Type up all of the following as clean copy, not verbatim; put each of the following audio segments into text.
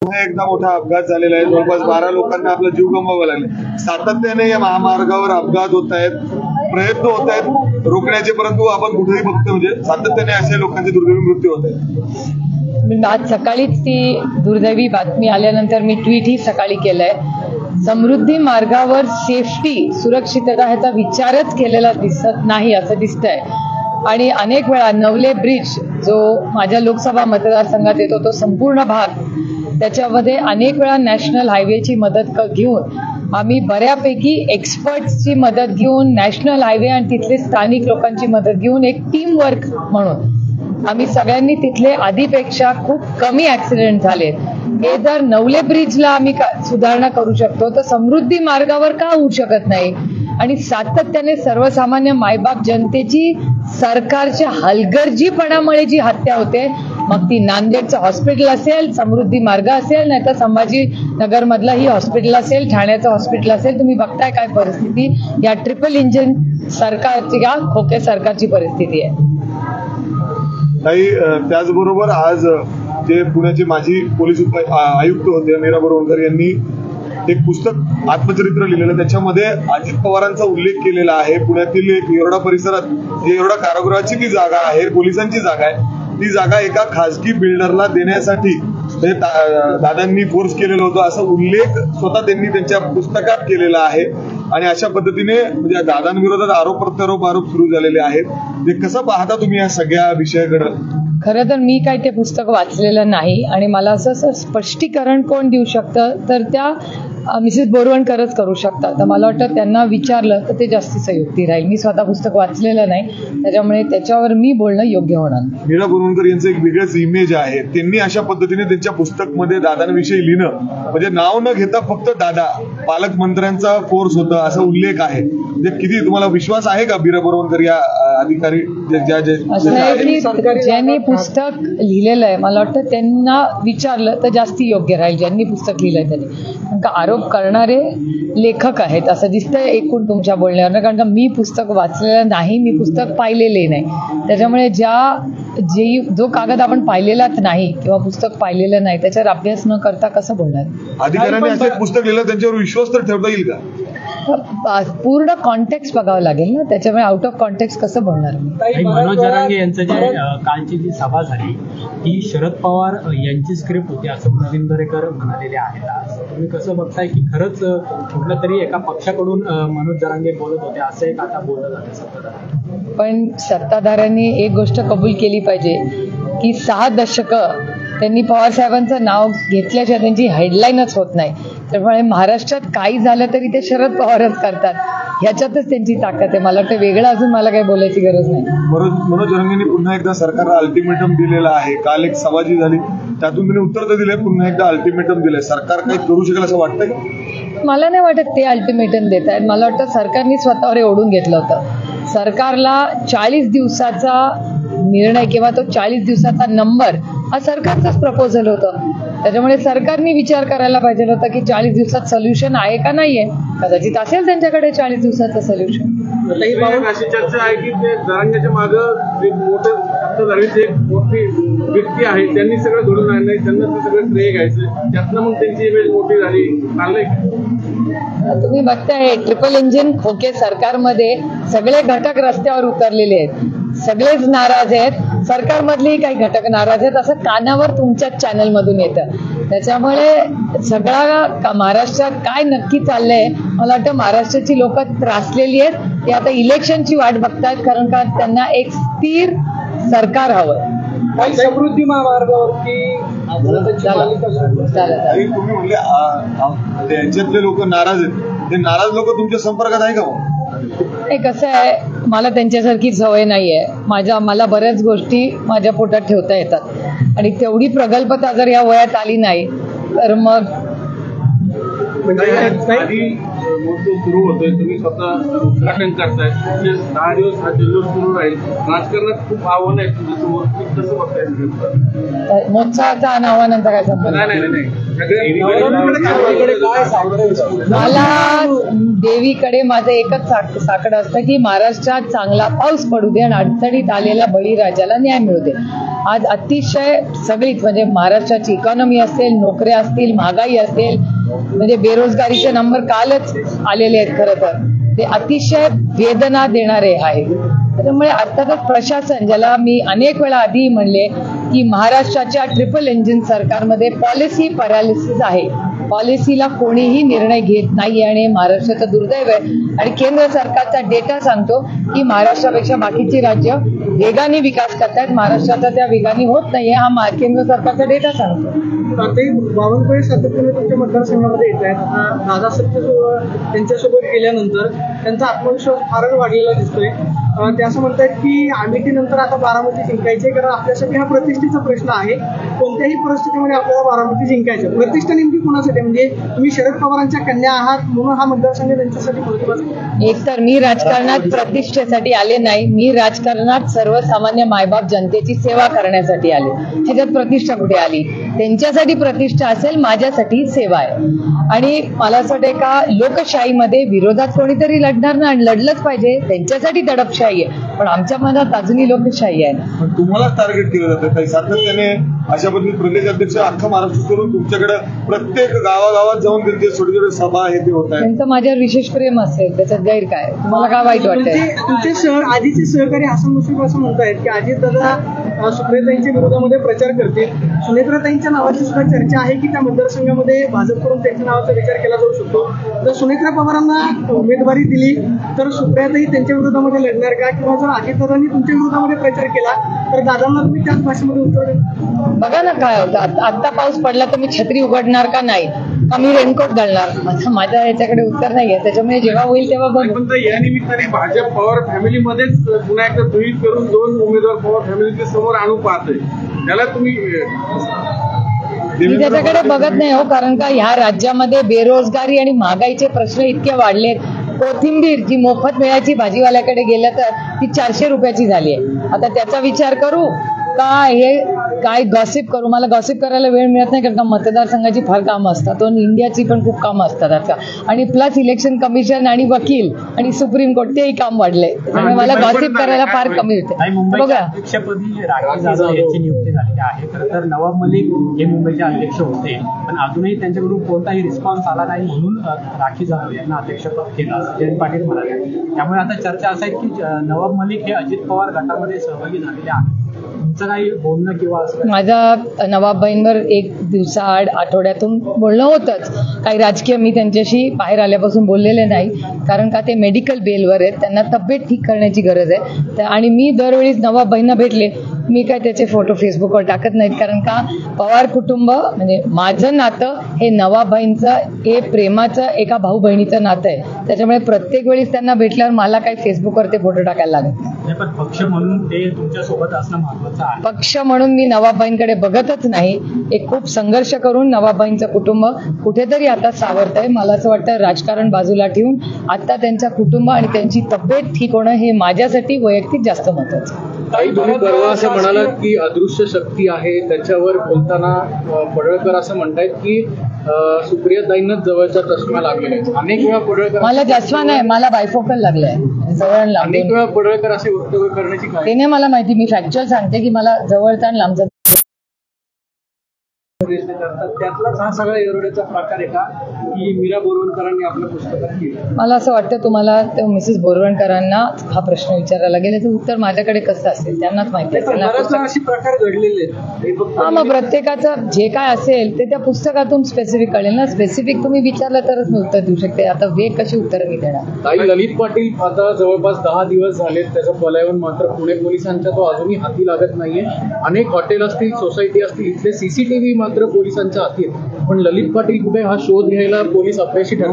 पुन्हा एकदा मोठा अपघात झालेला आहे। जवळपास 12 लोकांना आपला जीव गमवावा लागला। सातत्याने या महामार्गावर अपघात होत आहेत, प्रयत्न होत आहेत रोखण्याचे, परंतु आपण कुठेही बघतो म्हणजे सातत्याने असे लोकांचे दुर्दैवी मृत्यू होत आहेत। आज सकाळीच ती दुर्दैवी बातमी आल्यानंतर मी ट्विटही सकाळी केलंय। समृद्धी मार्गावर सेफ्टी, सुरक्षितता ह्याचा विचारच केलेला दिसत नाही असं दिसतंय। आणि अनेक वेळा नवले ब्रिज जो माझ्या लोकसभा मतदारसंघात येतो तो संपूर्ण भाग, त्याच्यामध्ये अनेक वेळा नॅशनल हायवेची मदत घेऊन आम्ही बऱ्यापैकी एक्सपर्ट्सची मदत घेऊन नॅशनल हायवे आणि तिथले स्थानिक लोकांची मदत घेऊन एक टीम वर्क म्हणून आम्ही सगळ्यांनी तिथले आधीपेक्षा खूप कमी ऍक्सिडेंट झाले। हे जर नवले ब्रिजला आम्ही सुधारणा करू शकतो तर समृद्धी मार्गावर का होऊ शकत नाही? आणि सातत्याने सर्वसामान्य मायबाप जनतेची सरकारच्या हलगर्जीपणामुळे जी हत्या होते, मग ती नांदेडचं हॉस्पिटल असेल, समृद्धी मार्ग असेल, नाही तर संभाजीनगर मधलं ही हॉस्पिटल असेल, ठाण्याचं हॉस्पिटल असेल, तुम्ही बघताय काय परिस्थिती या ट्रिपल इंजिन सरकारची या खोके सरकारची परिस्थिती आहे। त्याचबरोबर आज जे पुण्याचे माजी पोलीस आयुक्त होते मीरा बोरवणकर यांनी एक पुस्तक आत्मचरित्र लिहिलेलं, त्याच्यामध्ये अजित पवारांचा उल्लेख केलेला आहे। पुण्यातील एक येरवडा परिसरात जे येरवडा कारागृहाची जी जागा आहे, पोलिसांची जागा आहे, ती जागा एका खासगी बिल्डरला देण्यासाठी दादांनी फोर्स केलेलं होतं असा उल्लेख स्वतः त्यांनी त्यांच्या पुस्तकात केलेला आहे। आणि अशा पद्धतीने म्हणजे दादांविरोधात आरोप प्रत्यारोप सुरू झालेले आहेत। ते कसं पाहता तुम्ही या सगळ्या विषयाकडे? खरं तर मी काय ते पुस्तक वाचलेलं नाही आणि मला असं स्पष्टीकरण कोण देऊ शकतं तर त्या मिसेस बोरवणकरच करू शकतात। तर मला वाटतं त्यांना विचारलं तर ते जास्ती संयुक्ती राहील। मी स्वतः पुस्तक वाचलेलं नाही, त्याच्यामुळे त्याच्यावर मी बोलणं योग्य होणार नाही। मीरा बोरवणकर यांचं एक वेगळंच इमेज आहे। त्यांनी अशा पद्धतीने त्यांच्या पुस्तकमध्ये दादांविषयी लिहिणं म्हणजे नाव न घेता फक्त दादा, पालकमंत्र्यांचा फोर्स होता असा उल्लेख आहे। म्हणजे किती तुम्हाला विश्वास आहे का मीरा बोरवणकर या अधिकारी ज्यांनी पुस्तक लिहिलेलं आहे, मला वाटतं त्यांना विचारलं तर जास्ती योग्य राहील ज्यांनी पुस्तक लिहिलंय त्यांनी। कारण का आरोप करणारे लेखक आहेत असं दिसतंय एकूण तुमच्या बोलण्यावर, कारण का मी पुस्तक वाचलेलं नाही, मी पुस्तक पाहिलेले नाही। त्याच्यामुळे जो कागद आपण पाहिलेलाच नाही किंवा पुस्तक पाहिलेलं नाही त्याच्यावर अभ्यास न करता कसं बोलणार? अधिकाऱ्यांनी असं पुस्तक लिहिलं त्यांच्यावर विश्वास तर ठेवता येईल का? पूर्ण कॉन्टेक्स्ट बघावं लागेल ना, त्याच्यामुळे आउट ऑफ कॉन्टेक्स्ट कसं बोलणार? मनोज जरांगे यांचं जे कालची जी सभा झाली ती शरद पवार यांची स्क्रिप्ट होती असं प्रवीण दरेकर म्हणालेले आहेत। आज तुम्ही कसं बघताय की खरंच कुठल्या तरी एका पक्षाकडून मनोज जरांगे बोलत होते असं एक आता बोललं जातं सत्ताधाऱ्यांनी? पण सत्ताधाऱ्यांनी एक गोष्ट कबूल केली पाहिजे की 6 दशकं त्यांनी पवार साहेबांचं नाव घेतल्याशिवाय त्यांची हेडलाईनच होत नाही। त्यामुळे महाराष्ट्रात काही झालं तरी ते शरद पवारच करतात, ह्याच्यातच त्यांची ताकद आहे। मला वाटतं वेगळं अजून मला काही बोलायची गरज नाही। मनोज जरांगेंनी पुन्हा एकदा सरकारला अल्टिमेटम दिलेला आहे। काल एक सभा जी झाली त्यातून त्यांनी उत्तर तर दिलंय, पुन्हा एकदा अल्टिमेटम दिलंय। सरकार काही करू शकेल असं वाटतंय? मला नाही वाटत ते अल्टिमेटम देत आहेत। मला वाटतं सरकारने स्वतःवर ओढून घेतलं होतं। सरकारला 40 दिवसाचा निर्णय किंवा तो 40 दिवसाचा नंबर हा सरकारचाच प्रपोजल होतं। त्याच्यामुळे सरकारने विचार करायला पाहिजे होता की 40 दिवसात सोल्युशन आहे का नाहीये। कदाचित असेल त्यांच्याकडे 40 दिवसाचं सोल्युशन। अशी चर्चा आहे की ते जरांगेच्या मागं एक मोठं सत्ताधारीची एक मोठी व्यक्ती आहे, त्यांनी सगळं धोरण आणलंय, त्यांना ते सगळं श्रेय घ्यायचं, त्यातनं मग त्यांची इमेज मोठी झाली चाललंय। तुम्ही बघताय ट्रिपल इंजिन खोके सरकारमध्ये सगळे घटक रस्त्यावर उतरलेले आहेत, सगळेच नाराज आहेत, सरकारमधलेही काही घटक नाराज आहेत असं कानावर तुमच्याच चॅनल मधून येतं। त्याच्यामुळे सगळा महाराष्ट्रात काय नक्की चाललंय, मला वाटतं महाराष्ट्राची लोक त्रासलेली आहेत, ते आता इलेक्शनची वाट बघतायत, कारण का त्यांना एक स्थिर सरकार हवं। समृद्धी महामार्गावरती तुम्ही म्हणले त्यांच्यातले लोक नाराज आहेत, ते नाराज लोक तुमच्या संपर्कात आहे का? हे कसं आहे, मला त्यांच्यासारखी सवय नाहीये। मला बऱ्याच गोष्टी माझ्या पोटात ठेवता येतात आणि तेवढी प्रगल्भता जर या वयात आली नाही तर मग महोत्सव सुरू होतोय, तुम्ही स्वतः उद्घाटन करताय, 10 दिवस हा जल्लोष सुरू राहील. राजकारणात खूप आव्हान आहेत तुमच्यासमोर, कसं बघताय? मोत्साचं आव्हानांचा काय संबंध? नाही. मला देवीकडे माझं एकच साकडं असतं की महाराष्ट्रात चांगला पाऊस पडू दे आणि अडचणीत आलेल्या बळीराजाला न्याय मिळू दे. आज अतिशय सगळीच म्हणजे महाराष्ट्राची इकॉनॉमी असेल, नोकऱ्या असतील, महागाई असेल, म्हणजे बेरोजगारीचे नंबर कालच आलेले आहेत. खरं तर ते अतिशय वेदना देणारे आहे. त्यामुळे अर्थातच प्रशासन, ज्याला मी अनेक वेळा आधी म्हणले की महाराष्ट्राच्या ट्रिपल इंजिन सरकारमध्ये पॉलिसी पॅरालिसिस आहे. पॉलिसीला कोणीही निर्णय घेत नाही आणि महाराष्ट्राचं दुर्दैव आहे. आणि केंद्र सरकारचा डेटा सांगतो की महाराष्ट्रापेक्षा बाकीची राज्य वेगाने विकास करतात, महाराष्ट्राचा त्या वेगाने होत नाहीये, हा केंद्र सरकारचा डेटा सांगतो. ते बावनकुळे सातत्याने तुमच्या मतदारसंघामध्ये येत आहेत. आता दादा सत्य त्यांच्यासोबत गेल्यानंतर त्यांचा आत्मविश्वास फारच वाढलेला दिसतोय. ते असं म्हणतात की अमेठीनंतर आता बारामती जिंकायचे, कारण आपल्यासाठी हा प्रतिष्ठेचा प्रश्न आहे. कोणत्याही परिस्थितीमध्ये आपल्याला बारामती जिंकायचं. प्रतिष्ठा नेमकी कोणासाठी? म्हणजे तुम्ही शरद पवारांच्या कन्या आहात म्हणून हा मतदारसंघ त्यांच्यासाठी महत्त्वाचा. एक तर मी राजकारणात प्रतिष्ठेसाठी आले नाही, मी राजकारणात सर्वसामान्य मायबाप जनतेची सेवा करण्यासाठी आले. ह्याच्यात प्रतिष्ठा कुठे आली? त्यांच्यासाठी प्रतिष्ठा असेल, माझ्यासाठी सेवा आहे. आणि मला असं वाटतं का लोकशाहीमध्ये विरोधात कोणीतरी लढणार ना, आणि लढलंच पाहिजे. त्यांच्यासाठी दडपशाही आहे, पण आमच्या मनात अजूनही लोकशाही आहे. पण तुम्हाला टार्गेट केलं जातं काही सातत्याने अशा पद्धतीने प्रदेश अध्यक्ष अख्खा महाराष्ट्र करून तुमच्याकडे प्रत्येक गावागावात जाऊन त्यांचे छोटे छोटे सभा आहे ते होत आहे. त्यांचं माझ्यावर विशेष प्रेम असेल, त्याच्यात गैर काय? तुम्हाला काय वाईट वाटतंय? तुमचे आधीचे सहकारी हसन मुश्रीफ असं म्हणतायत की अजितदादा सुप्रियाताईंच्या विरोधामध्ये प्रचार करतील. सुनेत्राताईंच्या नावाची सुद्धा चर्चा आहे की त्या मतदारसंघामध्ये भाजपकडून त्यांच्या नावाचा विचार केला जाऊ शकतो. जर सुनेत्रा पवारांना उमेदवारी दिली तर सुप्रियाताई त्यांच्या विरोधामध्ये लढणार का? किंवा जर अजितदादांनी तुमच्या विरोधामध्ये प्रचार केला तर दादांना तुम्ही त्याच भाषेमध्ये उत्तर द्या. बघा ना काय होतं. आता पाऊस पडला तर मी छत्री उघडणार का नाही, का मी रेनकोट घालणार? माझ्या याच्याकडे उत्तर नाहीये. त्याच्यामुळे जेव्हा होईल तेव्हा बघू. पण या निमित्ताने भाजप पवार फॅमिलीमध्येच पुन्हा एकदा द्वित करून 2 उमेदवार पवार फॅमिलीच्या समोर आणू पाहतोय. त्याला तुम्ही मी त्याच्याकडे बघत नाही हो, कारण का ह्या राज्यामध्ये बेरोजगारी आणि महागाईचे प्रश्न इतके वाढलेत. कोथिंबीर जी मोफत मिळायची भाजीवाल्याकडे गेलं तर ती 400 रुपयाची झाली आहे. आता त्याचा विचार करू का हे काय गॉसिप करू? मला गॉसिप करायला वेळ मिळत नाही, कारण का मतदारसंघाची फार कामं असतात, तो इंडियाची पण खूप कामं असतात आता. आणि प्लस इलेक्शन कमिशन आणि वकील आणि सुप्रीम कोर्ट तेही काम वाढले, त्यामुळे मला गॉसिप करायला फार कमी होते. मुंबईच्या अध्यक्षपदी राखी जाधव यांची नियुक्ती झालेली आहे. खरं तर नवाब मलिक हे मुंबईचे अध्यक्ष होते, पण अजूनही त्यांच्याकडून कोणताही रिस्पॉन्स आला नाही, म्हणून राखी जाधव यांना अध्यक्षपद केलं असं जयंत पाटील म्हणाले. त्यामुळे आता चर्चा असं आहे की नवाब मलिक हे अजित पवार गटामध्ये सहभागी झालेले आहेत. तुमचं काही बोलणं किंवा माझा नवाबबाईंवर एक दिवसाआड आठवड्यातून बोलणं होतंच. काही राजकीय मी त्यांच्याशी बाहेर आल्यापासून बोललेले नाही, कारण का ते मेडिकल बेलवर आहेत, त्यांना तब्येत ठीक करण्याची गरज आहे. आणि मी दरवेळी नवाबबाईंना भेटले, मी काय त्याचे फोटो फेसबुकवर टाकत नाहीत, कारण का पवार कुटुंब म्हणजे माझं नातं हे नवाबबाईंचं हे प्रेमाचं एका भाऊ बहिणीचं नातं आहे. त्याच्यामुळे प्रत्येक वेळेस त्यांना भेटल्यावर मला काही फेसबुकवर ते फोटो टाकायला लागत नाही. पण पक्ष म्हणून ते तुमच्या सोबत असणं महत्वाचं आहे. पक्ष म्हणून मी नवाबबाईंकडे बघतच नाही. एक खूप संघर्ष करून नवाबबाईंचं कुटुंब कुठेतरी आता सावरतंय. मला असं वाटतं राजकारण बाजूला ठेवून आता त्यांचं कुटुंब आणि त्यांची तब्येत ठीक होणं हे माझ्यासाठी वैयक्तिक जास्त महत्वाचं आहे. तुम्ही परवा असं म्हणालात की अदृश्य शक्ती आहे, त्याच्यावर बोलताना पडळकर असं म्हणतायत की सुप्रियाताईंनाच जवळचा चष्मा लागलेला आहे. अनेक वेळा पडळकर, मला चष्मा नाही, मला बायफोकल लागलाय, जवळ अनेक वेळा पडळकर असे वक्तव्य करण्याची काय? ते नाही मला माहिती. मी फॅक्च्युअल सांगते की मला जवळचा आणि लांबचा त्यातलाच हा सगळा एरोड्याचा प्रकार आहे का की मीरा बोरवणकरांनी आपल्या पुस्तकात केलं? मला असं वाटतं तुम्हाला मिसेस बोरवणकरांना हा प्रश्न विचारायला गेले तर उत्तर माझ्याकडे कसं असेल, त्यांनाच माहिती असेल. असे प्रकार घडलेले आहेत. मग प्रत्येकाचं जे काय असेल ते त्या पुस्तकातून स्पेसिफिक कळेल ना. स्पेसिफिक तुम्ही विचारलं तरच मी उत्तर देऊ शकते. आता वेग कशी उत्तर मी देणार? ताई, ललित पाटील आता जवळपास 10 दिवस झालेत त्याचं पलायन, मात्र पुणे पोलिसांच्या तो अजूनही हाती लागत नाहीये. अनेक हॉटेल असतील, सोसायटी असतील, इथले सीसीटीव्ही मात्र पोलिसांच्या हाती आहेत. पण ललित पाटील कुठे हा शोध घ्यायला पोलीस अपयशी ठरतात.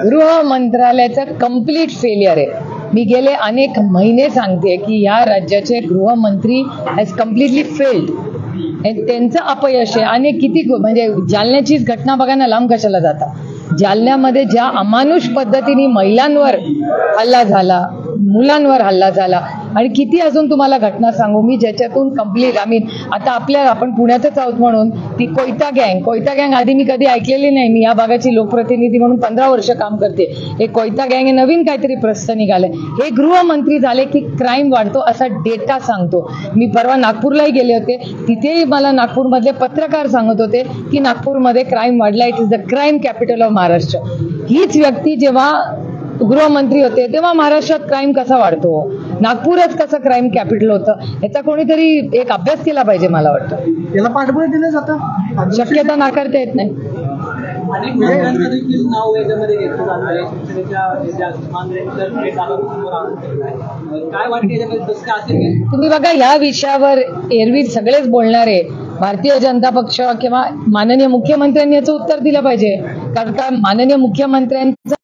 गृह मंत्रालयाचं कम्प्लीट फेलियर आहे. मी गेले अनेक महिने सांगते की या राज्याचे गृहमंत्री हॅज कम्प्लिटली फेल्ड. त्यांचं अपयश आहे. अनेक किती म्हणजे जालन्याचीच घटना बघा ना, लांब कशाला जाता. जालन्यामध्ये ज्या अमानुष पद्धतीने महिलांवर हल्ला झाला, मुलांवर हल्ला झाला, आणि किती अजून तुम्हाला घटना सांगू मी ज्याच्यातून कंप्लीट आता आपण पुण्यातच आहोत म्हणून ती कोयता गँग आधी मी कधी ऐकलेली नाही. मी या भागाची लोकप्रतिनिधी म्हणून 15 वर्ष काम करते. हे कोयता गँग हे नवीन काहीतरी प्रश्न निघाले. हे गृहमंत्री झाले की क्राईम वाढतो असा डेटा सांगतो. मी परवा नागपूरलाही गेले होते, तिथेही मला नागपूरमधले पत्रकार सांगत होते की नागपूरमध्ये क्राईम वाढला. It is the crime capital of Maharashtra. हीच व्यक्ती जेव्हा गृहमंत्री होते तेव्हा महाराष्ट्रात क्राईम कसा वाढतो, नागपूरच कसं क्राईम कॅपिटल होतं, याचा कोणीतरी एक अभ्यास केला पाहिजे मला वाटतं. याला पाठबळ दिलं जातं, शक्यता नाकारता येत नाही. अनेक मंत्र्यांचं देखील नाव याच्यामध्ये घेतलं जाणार आहे. शिवसेनेच्या काय वाटतं याच्यामध्ये कसं असेल? तुम्ही बघा, या विषयावर एरवी सगळेच बोलणारे भारतीय जनता पक्ष किंवा माननीय मुख्यमंत्र्यांनी याचं उत्तर दिलं पाहिजे. कारण का माननीय मुख्यमंत्र्यांचं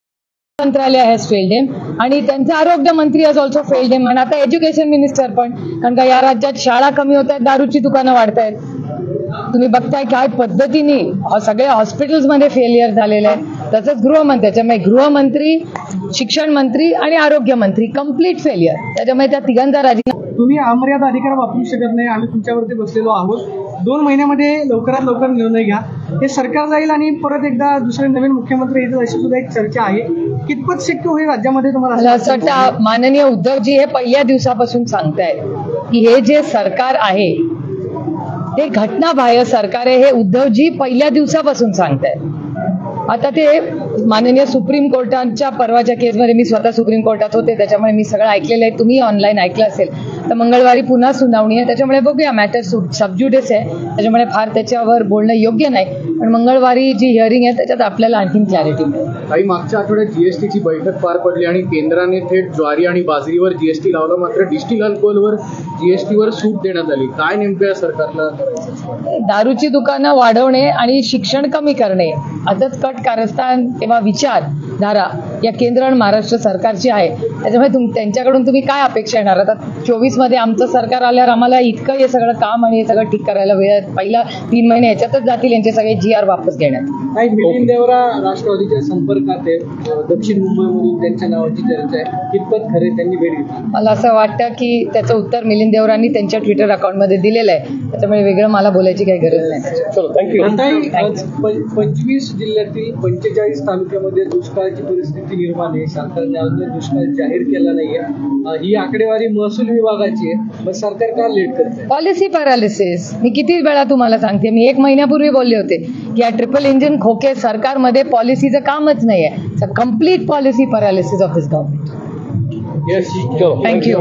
मंत्रालय हॅज फेल्ड हिम आणि त्यांचा आरोग्य मंत्री हॅज ऑल्सो फेल्ड हिम आणि आता एज्युकेशन मिनिस्टर पण. कारण का या राज्यात शाळा कमी होत आहेत, दारूची दुकानं वाढत आहेत. तुम्ही बघताय काय पद्धतीने सगळ्या हॉस्पिटल्समध्ये फेलियर झालेलं आहे. तसंच गृहमंत्री, त्याच्यामुळे गृहमंत्री, शिक्षण मंत्री आणि आरोग्य मंत्री कम्प्लीट फेलियर. त्याच्यामुळे त्या तिघांचा राजीनामा. तुम्ही अमर्याद अधिकार वापरू शकत नाही, आम्ही तुमच्यावरती बसलेलो आहोत. 2 महिन्यामध्ये लवकरात लवकर निर्णय घ्या. हे सरकार जाईल आणि परत एकदा दुसरे नवीन मुख्यमंत्री येतील अशी सुद्धा एक चर्चा आहे. कितपत शक्य होईल राज्यामध्ये तुम्हाला? मला असं वाटतं माननीय उद्धवजी हे पहिल्या दिवसापासून सांगतायत की हे जे सरकार आहे ते घटनाबाह्य सरकार आहे. हे उद्धवजी पहिल्या दिवसापासून सांगतायत. आता ते माननीय सुप्रीम कोर्टाच्या परवाच्या केसमध्ये मी स्वतः सुप्रीम कोर्टात होते, त्याच्यामुळे मी सगळं ऐकलेलं आहे. तुम्ही ऑनलाईन ऐकलं असेल तर मंगळवारी पुन्हा सुनावणी आहे. त्याच्यामुळे बघूया, मॅटर सबज्युडिस आहे, त्याच्यामुळे फार त्याच्यावर बोलणं योग्य नाही. पण मंगळवारी जी हिअरिंग आहे त्याच्यात आपल्याला आणखीन क्लॅरिटी मिळेल. काही मागच्या आठवड्यात जीएसटीची बैठक पार पडली आणि केंद्राने थेट ज्वारी आणि बाजरीवर जीएसटी लावला, मात्र डिस्टिल अल्कोहोलवर जीएसटीवर सूट देण्यात आली. काय नेमकं या सरकारला करायचं? दारूची दुकानं वाढवणे आणि शिक्षण कमी करणे असंच कट कारस्थान किंवा विचारधारा या केंद्र आणि महाराष्ट्र सरकारची आहे. त्याच्यामुळे त्यांच्याकडून तुम्ही काय अपेक्षा येणार? आता 24 मध्ये आमचं सरकार आल्यावर आम्हाला इतकं हे सगळं काम आणि हे सगळं ठीक करायला वेळ, पहिला 3 महिने याच्यातच जातील यांचे सगळे GR वापस घेण्यात. काही मिलिंद देवरा राष्ट्रवादीच्या संपर्कात आहे, दक्षिण मुंबईमधून त्यांच्या नावाची चर्चा आहे. कितपत खरे त्यांनी भेट घेतली? मला असं वाटतं की त्याचं उत्तर मिलिंद देवरांनी त्यांच्या ट्विटर अकाउंटमध्ये दिलेलं आहे, त्याच्यामुळे वेगळं मला बोलायची काही गरज नाही. थँक्यू. 25 जिल्ह्यातील 45 तालुक्यामध्ये दुष्काळाची परिस्थिती निर्माण आहे. सरकारने अजून दुष्काळ जाहीर केला नाहीये. ही आकडेवारी महसूल विभागाची आहे. मग सरकार का लेट करते? Policy paralysis. मी किती वेळा तुम्हाला सांगते, मी 1 महिन्यापूर्वी बोलले होते की या ट्रिपल इंजिन खोके सरकारमध्ये पॉलिसीचं कामच नाहीये. Complete policy paralysis of this government. Yes. Thank you.